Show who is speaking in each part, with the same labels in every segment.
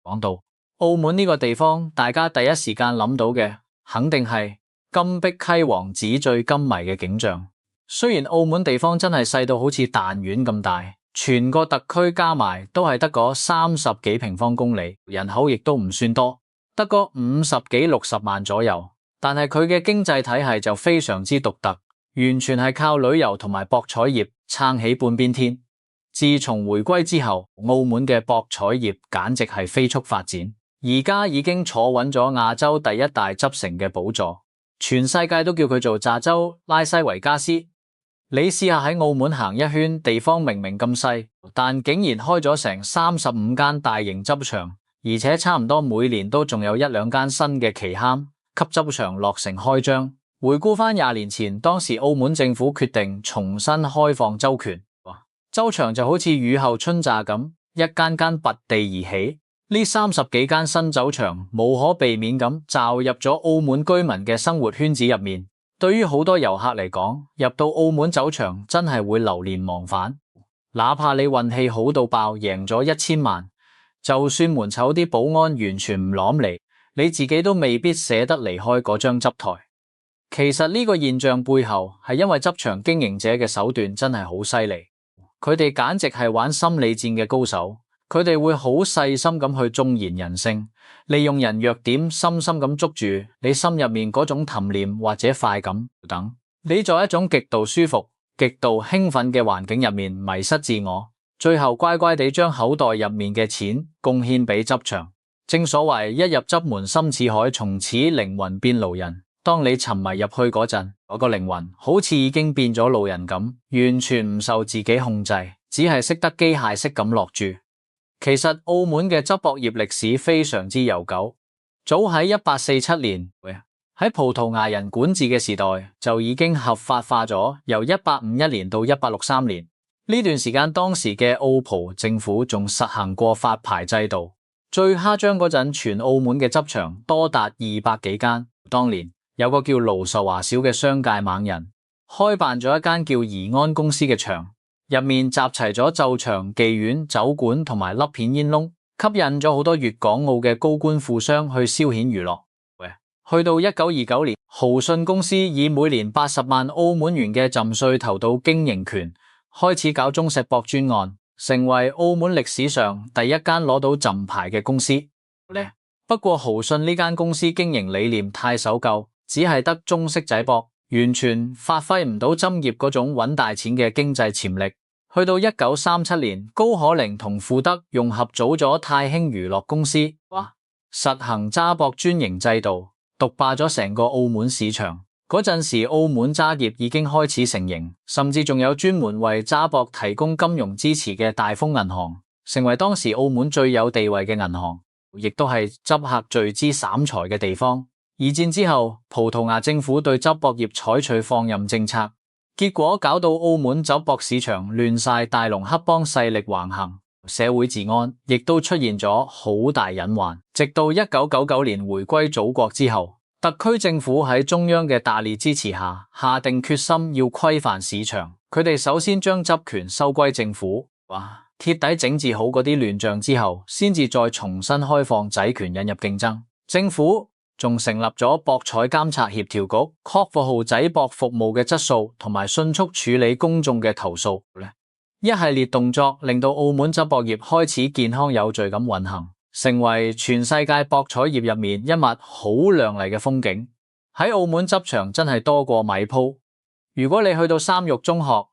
Speaker 1: 講到澳門呢個地方，大家第一時間諗到嘅肯定係金碧溪黃、紙醉金迷嘅景象。雖然澳門地方真係細到好似彈丸咁大，全個特區加埋都係得個30幾平方公里，人口亦都唔算多，得個50幾60萬左右。但係佢嘅經濟體系就非常之獨特，完全係靠旅遊同埋博彩業撐起半邊天。自從回歸之後，澳門嘅博彩業簡直係飛速發展，而家已經坐穩咗亞洲第一大執城嘅寶座，全世界都叫佢做炸州拉斯維加斯。你試下喺澳門行一圈，地方明明咁細，但竟然開咗成35間大型執場，而且差唔多每年都仲有1、2間新嘅旗艦級執場落成開張。回顧翻20年前，當時澳門政府決定重新開放州權，州場就好似雨後春乍咁，一間間拔地而起。呢30幾間新酒場無可避免咁罩入咗澳門居民嘅生活圈子入面。對於好多遊客嚟講，入到澳門酒場真係會流連忘返。哪怕你運氣好到爆，贏咗1000萬，就算門口啲保安完全唔攬嚟，你自己都未必捨得離開嗰張執台。其實呢個現象背後係因為執場經營者嘅手段真係好犀利，佢哋簡直係玩心理戰嘅高手。佢哋會好細心咁去縱研人性，利用人弱點，深深咁捉住你心入面嗰種貪念或者快感等。你在一種極度舒服、極度興奮嘅環境入面迷失自我，最後乖乖地將口袋入面嘅錢貢獻俾執場。正所謂一入執門深似海，從此靈魂變路人。當你沉迷入去嗰陣，嗰個靈魂好似已經變咗路人咁，完全唔受自己控制，只係識得機械式咁落注。其實澳門嘅執博業歷史非常之悠久，早喺1847年喺葡萄牙人管治嘅時代就已經合法化咗。由1851年到1863年呢段時間，當時嘅澳葡政府仲實行過發牌制度。最誇張嗰陣，全澳門嘅執場多達200幾間。當年有個叫盧實華小嘅商界猛人，開辦咗一間叫怡安公司嘅場。入面集齊咗奏場、妓院、酒館同埋粒片煙窿，吸引咗好多粵港澳嘅高官富商去消遣娛樂。去到1929年，豪信公司以每年80萬澳門元嘅浸稅投到經營權，開始搞中石博專案，成為澳門歷史上第一間攞到浸牌嘅公司。不過豪信呢間公司經營理念太守舊，只係得中式仔博，完全發揮唔到針業嗰種搵大錢嘅經濟潛力。去到1937年，高可寧同富德融合組咗泰興娛樂公司，實行揸博專營制度，獨霸咗成個澳門市場。嗰陣時，澳門揸業已經開始成型，甚至仲有專門為揸博提供金融支持嘅大豐銀行，成為當時澳門最有地位嘅銀行，亦都係執客聚資散財嘅地方。二戰之後，葡萄牙政府對執博業採取放任政策，結果搞到澳門執博市場亂晒，大龍黑幫勢力橫行，社會治安亦都出現咗好大隱患。直到1999年回歸祖國之後，特區政府喺中央嘅大力支持下，下定決心要規範市場。佢哋首先將執權收歸政府，徹底整治好嗰啲亂象之後，先至再重新開放仔權，引入競爭。政府仲成立咗博彩監察協調局，確保仔博服務嘅質素同埋迅速處理公眾嘅投訴。一系列動作令到澳門執博業開始健康有序咁運行，成為全世界博彩業入面一抹好亮麗嘅風景。喺澳門執場真係多過米鋪。如果你去到三育中學，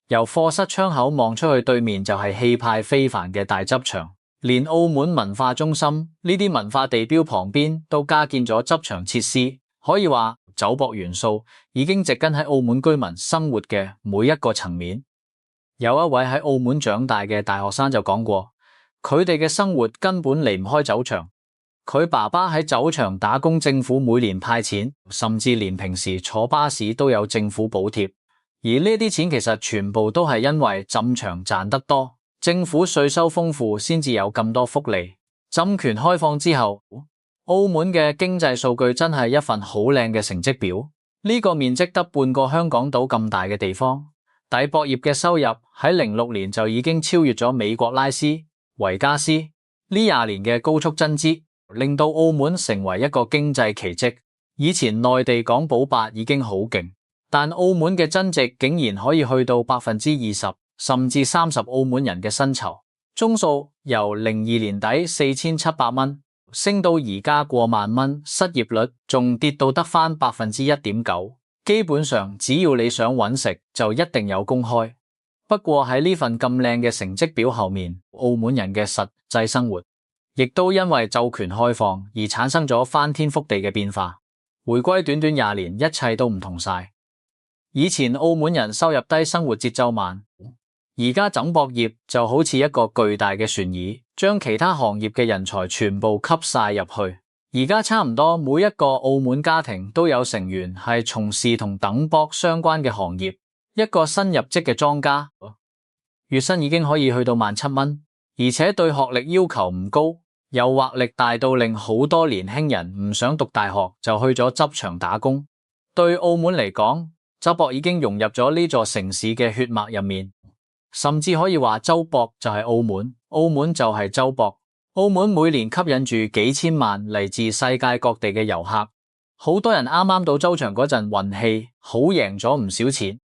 Speaker 1: 由課室窗口望出去，對面就係氣派非凡嘅大執場。連澳門文化中心呢啲文化地標旁邊都加建咗執場設施，可以話酒博元素已經植根喺澳門居民生活嘅每一個層面。有一位喺澳門長大嘅大學生就講過，佢哋嘅生活根本離唔開酒場。佢爸爸喺酒場打工，政府每年派錢，甚至連平時坐巴士都有政府補貼。而呢啲錢其實全部都係因為浸場賺得多，政府稅收豐富，先至有咁多福利。浸權開放之後，澳門嘅經濟數據真係一份好靚嘅成績表。呢個面積得半個香港島咁大嘅地方，賭博業嘅收入喺06年就已經超越咗美國拉斯維加斯。呢20年嘅高速增資，令到澳門成為一個經濟奇蹟。以前內地講保8已經好勁，但澳門嘅增值竟然可以去到20%，甚至30%澳門人嘅薪酬。中數由02年底4700蚊，升到而家過萬蚊，失業率仲跌到得返1.9%。基本上只要你想搵食，就一定有工開。不過喺呢份咁靚嘅成績表後面，澳門人嘅實際生活亦都因為奏權開放而產生咗翻天覆地嘅變化。回歸短短20年，一切都唔同晒。以前澳門人收入低，生活節奏慢，而家整博業就好似一個巨大嘅漩漪，將其他行業嘅人才全部吸晒入去。而家差唔多每一個澳門家庭都有成員係從事同等博相關嘅行業。一個新入職嘅莊家，月薪已經可以去到17,000蚊，而且對學歷要求唔高，誘惑力大到令好多年輕人唔想讀大學就去咗執場打工。對澳門嚟講，周博已經融入咗呢座城市嘅血脈入面，甚至可以話周博就係澳門，澳門就係周博。澳門每年吸引住幾千萬嚟自世界各地嘅遊客，好多人啱啱到周場嗰陣運氣好，贏咗唔少錢，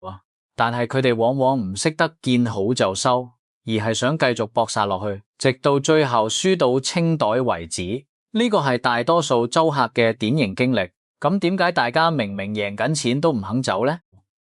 Speaker 1: 但係佢哋往往唔識得見好就收，而係想繼續搏殺落去，直到最後輸到清袋為止。呢個係大多數周客嘅典型經歷。咁點解大家明明贏緊錢都唔肯走呢？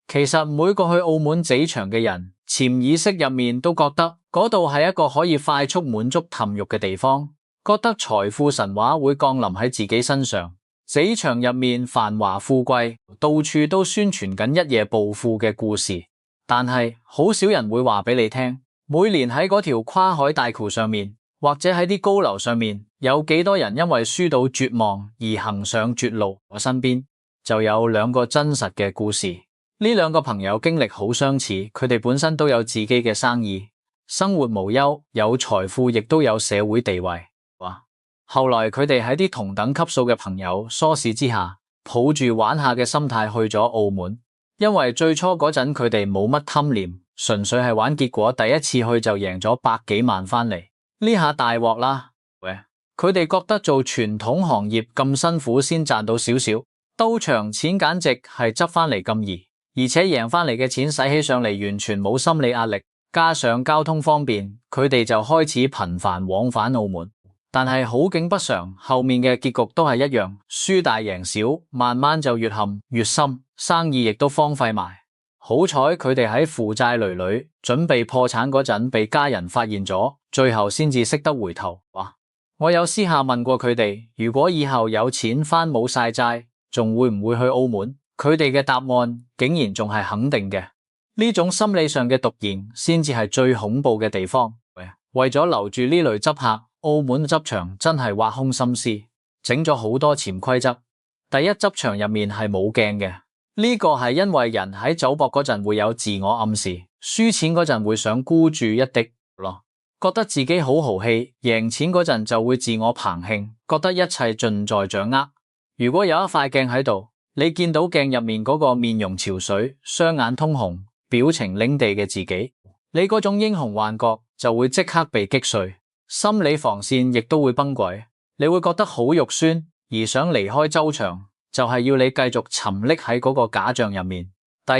Speaker 1: 其實每個去澳門仔場嘅人，潛意識入面都覺得嗰度係一個可以快速滿足氹慾嘅地方，覺得財富神話會降臨喺自己身上。仔場入面繁華富貴，到處都宣傳緊一夜暴富嘅故事，但係好少人會話俾你聽，每年喺嗰條跨海大橋上面，或者喺啲高樓上面，有幾多人因為輸到絕望而行上絕路。我身邊就有2個真實嘅故事，呢2個朋友經歷好相似，佢哋本身都有自己嘅生意，生活無憂，有財富，亦都有社會地位。後來佢哋喺啲同等級數嘅朋友唆使之下，抱住玩下嘅心態去咗澳門。因為最初嗰陣佢哋冇乜貪念，純粹係玩，結果第一次去就贏咗100幾萬返嚟。呢下大鑊啦！佢哋覺得做傳統行業咁辛苦先賺到少少，兜場錢簡直係執返嚟咁易，而且贏返嚟嘅錢使起上嚟完全冇心理壓力，加上交通方便，佢哋就開始頻繁往返澳門。但係好景不常，後面嘅結局都係一樣，輸大贏小，慢慢就越陷越深，生意亦都荒廢埋。好彩佢哋喺負債累累，準備破產嗰陣被家人發現咗，最後先至識得回頭。我有私下問過佢哋，如果以後有錢返冇晒債，仲會唔會去澳門？佢哋嘅答案竟然仲係肯定嘅。呢種心理上嘅獨言先至係最恐怖嘅地方。為咗留住呢類執客，澳門執場真係挖空心思，整咗好多潛規則。第一，執場入面係冇鏡嘅，呢個係因為人喺賭博嗰陣會有自我暗示，輸錢嗰陣會想孤注一擲咯，覺得自己好豪氣，贏錢嗰陣就會自我澎興，覺得一切盡在掌握。如果有一塊鏡喺度，你見到鏡入面嗰個面容憔悴、雙眼通紅、表情擰地嘅自己，你嗰種英雄幻覺就會即刻被擊碎。心理防線亦都會崩潰，你會覺得好肉酸，而想離開周場，就係要你繼續沉溺喺嗰個假象入面。第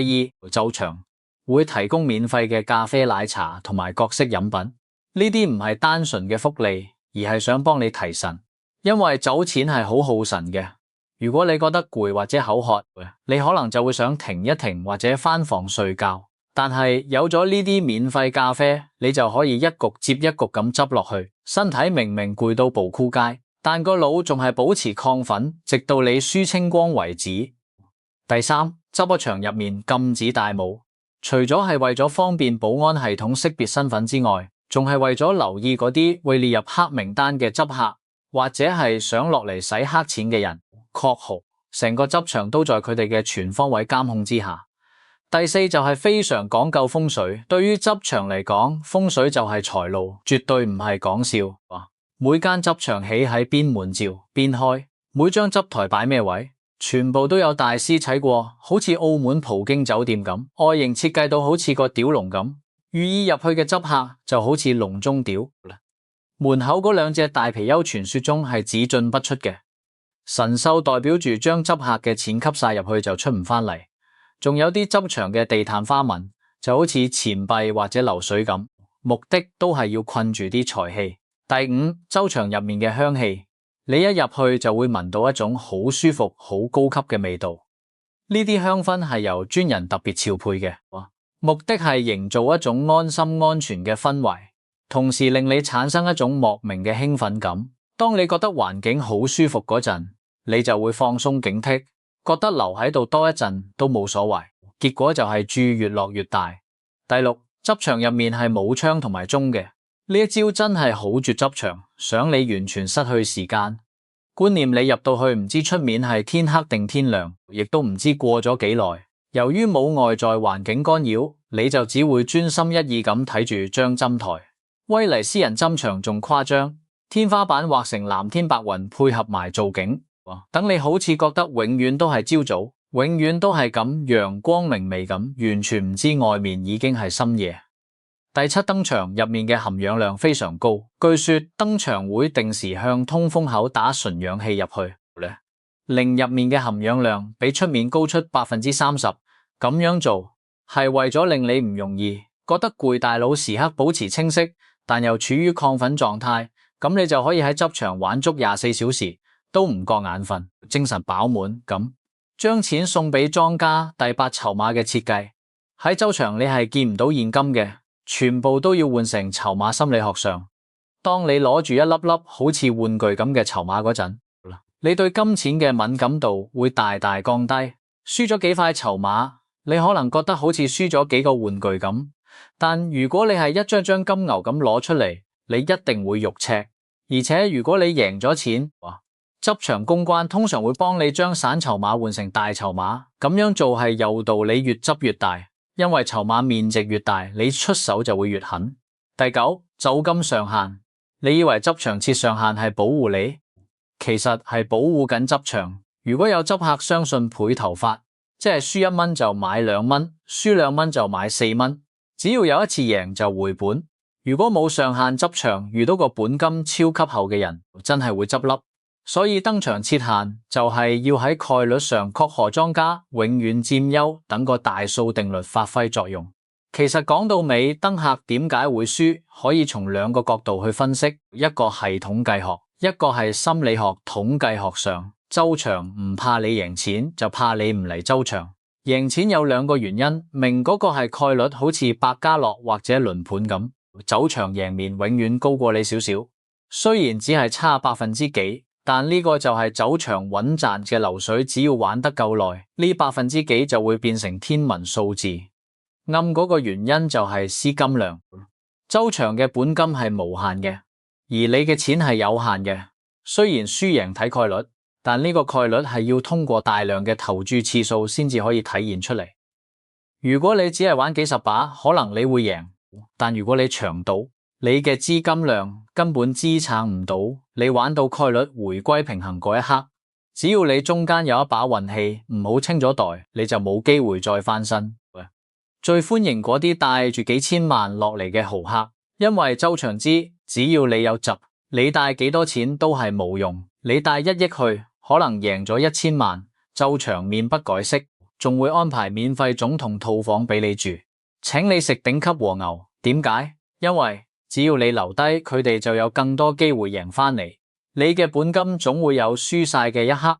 Speaker 1: 二，周場會提供免費嘅咖啡、奶茶同埋各式飲品，呢啲唔係單純嘅福利，而係想幫你提神，因為酒錢係好耗神嘅。如果你覺得攰或者口渴，你可能就會想停一停或者返房睡覺。但係有咗呢啲免費咖啡，你就可以一局接一局咁執落去，身體明明攰到步枯街，但個腦仲係保持亢奮，直到你輸清光為止。第三，執場入面禁止戴帽，除咗係為咗方便保安系統識別身份之外，仲係為咗留意嗰啲會列入黑名單嘅執客，或者係想落嚟洗黑錢嘅人。括號，成個執場都在佢哋嘅全方位監控之下。第四就係非常講究風水，對於執場嚟講，風水就係財路，絕對唔係講笑。每間執場起喺邊門照邊開，每張執台擺咩位，全部都有大師睇過，好似澳門葡京酒店咁，外形設計到好似個吊籠咁，寓意入去嘅執客就好似籠中吊。門口嗰兩隻大貔貅傳說中係只進不出嘅，神獸代表住將執客嘅錢吸晒入去就出唔返嚟，仲有啲執場嘅地毯花紋就好似錢幣或者流水咁，目的都係要困住啲財氣。第五，周場入面嘅香氣，你一入去就會聞到一種好舒服、好高級嘅味道。呢啲香薰係由專人特別調配嘅，目的係營造一種安心安全嘅氛圍，同時令你產生一種莫名嘅興奮感。當你覺得環境好舒服嗰陣，你就會放鬆警惕，覺得留喺度多一陣都冇所謂，結果就係注越落越大。第六，執場入面係冇槍同埋鐘嘅，呢一招真係好絕執場，想你完全失去時間觀念，你入到去唔知出面係天黑定天亮，亦都唔知過咗幾耐。由於冇外在環境干擾，你就只會專心一意咁睇住張針台。威尼斯人針場仲誇張，天花板畫成藍天白雲配合埋造景，等你好似覺得永遠都係朝早，永遠都係咁陽光明媚咁，完全唔知外面已經係深夜。第七，燈場入面嘅含氧量非常高，據說燈場會定時向通風口打純氧氣入去，令入面嘅含氧量比出面高出 30%。咁樣做係為咗令你唔容易覺得攰，大腦時刻保持清晰，但又處於亢奮狀態，咁你就可以喺執場玩足24小時都唔覺眼瞓，精神飽滿咁。將錢送俾莊家。第八，籌碼嘅設計，喺周場你係見唔到現金嘅，全部都要換成籌碼。心理學上，當你攞住一粒粒好似玩具咁嘅籌碼嗰陣，你對金錢嘅敏感度會大大降低。輸咗幾塊籌碼，你可能覺得好似輸咗幾個玩具咁，但如果你係一張張金牛咁攞出嚟，你一定會肉赤。而且如果你贏咗錢，執場公關通常會幫你將散籌碼換成大籌碼，咁樣做係誘導你越執越大，因為籌碼面值越大，你出手就會越狠。第九，酒金上限，你以為執場設上限係保護你，其實係保護緊執場。如果有執客相信倍頭法，即係輸1蚊就買2蚊，輸2蚊就買4蚊，只要有一次贏就回本。如果冇上限，執場遇到個本金超級厚嘅人，真係會執笠。所以登場設限就係要喺概率上確何莊家永遠佔優，等個大數定律發揮作用。其實講到尾，登客點解會輸，可以從2個角度去分析，一個係統計學，一個係心理學。統計學上，周場唔怕你贏錢，就怕你唔嚟周場。贏錢有2個原因，明嗰個係概率，好似百家樂或者輪盤咁，走場贏面永遠高過你少少，雖然只係差幾%。但呢個就係走場穩賺嘅流水，只要玩得夠耐，呢幾%就會變成天文數字。暗嗰個原因就係資金量，周場嘅本金係無限嘅，而你嘅錢係有限嘅。雖然輸贏睇概率，但呢個概率係要通過大量嘅投注次數先至可以體現出嚟。如果你只係玩幾十把，可能你會贏，但如果你長賭，你嘅資金量根本支撐唔到，你玩到概率回歸平衡嗰一刻，只要你中間有一把運氣唔好清咗袋，你就冇機會再翻身。最歡迎嗰啲帶住幾千萬落嚟嘅豪客，因為周場知只要你有執，你帶幾多錢都係冇用。你帶1億去，可能贏咗1000萬，周場面不改色，仲會安排免費總統套房俾你住，請你食頂級和牛。點解？因為只要你留低，佢哋就有更多機會贏翻嚟。你嘅本金總會有輸晒嘅一刻，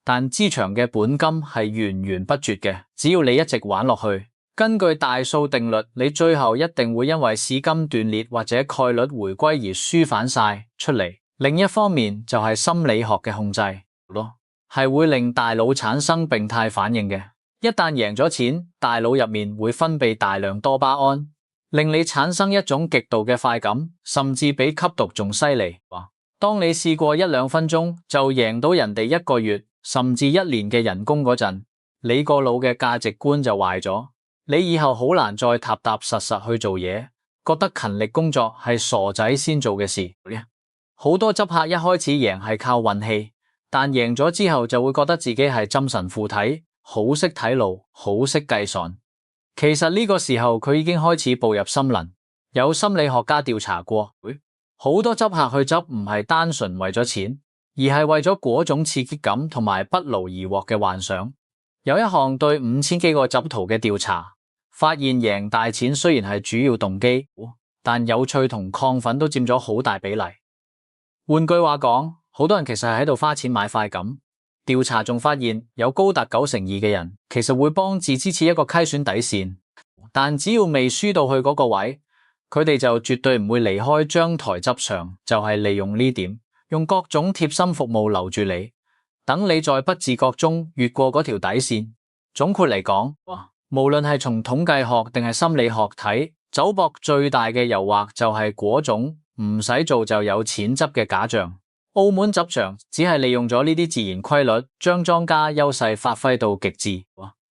Speaker 1: 但資場嘅本金係源源不絕嘅。只要你一直玩落去，根據大數定律，你最後一定會因為市金斷裂或者概率回歸而輸返晒出嚟。另一方面就係心理學嘅控制咯，係會令大腦產生病態反應嘅。一旦贏咗錢，大腦入面會分泌大量多巴胺，令你產生一種極度嘅快感，甚至比吸毒仲犀利。當你試過1-2分鐘就贏到人哋1個月甚至1年嘅人工嗰陣，你個腦嘅價值觀就壞咗，你以後好難再踏踏實實去做嘢，覺得勤力工作係傻仔先做嘅事。好多執客一開始贏係靠運氣，但贏咗之後就會覺得自己係針神附體，好識睇路，好識計算。其實呢個時候佢已經開始步入森林。有心理學家調查過，好多執客去執唔係單純為咗錢，而係為咗嗰種刺激感同埋不勞而獲嘅幻想。有一項對5000幾個執徒嘅調查，發現贏大錢雖然係主要動機，但有趣同亢奮都佔咗好大比例。換句話講，好多人其實係喺度花錢買快感。調查仲發現，有高達92%嘅人其實會幫自己設一個虧損底線，但只要未輸到去嗰個位，佢哋就絕對唔會離開張台執場，就係利用呢點，用各種貼心服務留住你，等你在不自覺中越過嗰條底線。總括嚟講，無論係從統計學定係心理學睇，賭博最大嘅誘惑就係嗰種唔使做就有錢執嘅假象。澳門執場只係利用咗呢啲自然規律，將莊家優勢發揮到極致。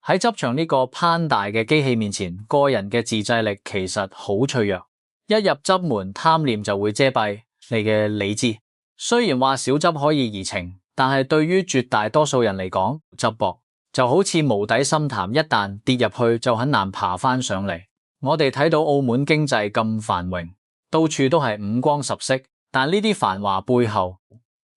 Speaker 1: 喺執場呢個攀大嘅機器面前，個人嘅自制力其實好脆弱。一入執門，貪念就會遮蔽你嘅理智。雖然話少執可以怡情，但係對於絕大多數人嚟講，執博就好似無底深潭，一旦跌入去就很難爬翻上嚟。我哋睇到澳門經濟咁繁榮，到處都係五光十色，但呢啲繁華背後，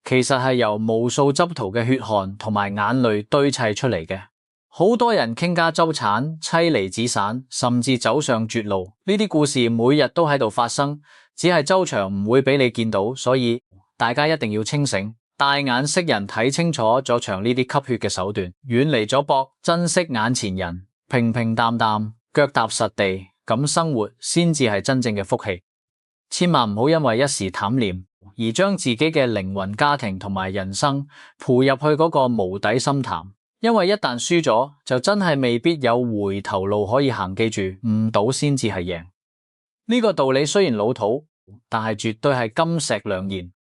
Speaker 1: 其實係由無數執徒嘅血汗同埋眼淚堆砌出嚟嘅。好多人傾家周產、妻離子散，甚至走上絕路。呢啲故事每日都喺度發生，只係周詳唔會俾你見到，所以大家一定要清醒，大眼識人，睇清楚咗場呢啲吸血嘅手段，遠離咗博，珍惜眼前人，平平淡淡，腳踏實地咁生活，先至係真正嘅福氣。千萬唔好因為一時貪念而將自己嘅靈魂、家庭同埋人生賠入去嗰個無底深潭，因為一旦輸咗，就真係未必有回頭路可以行。記住，唔賭先至係贏。呢個道理雖然老土，但係絕對係金石良言。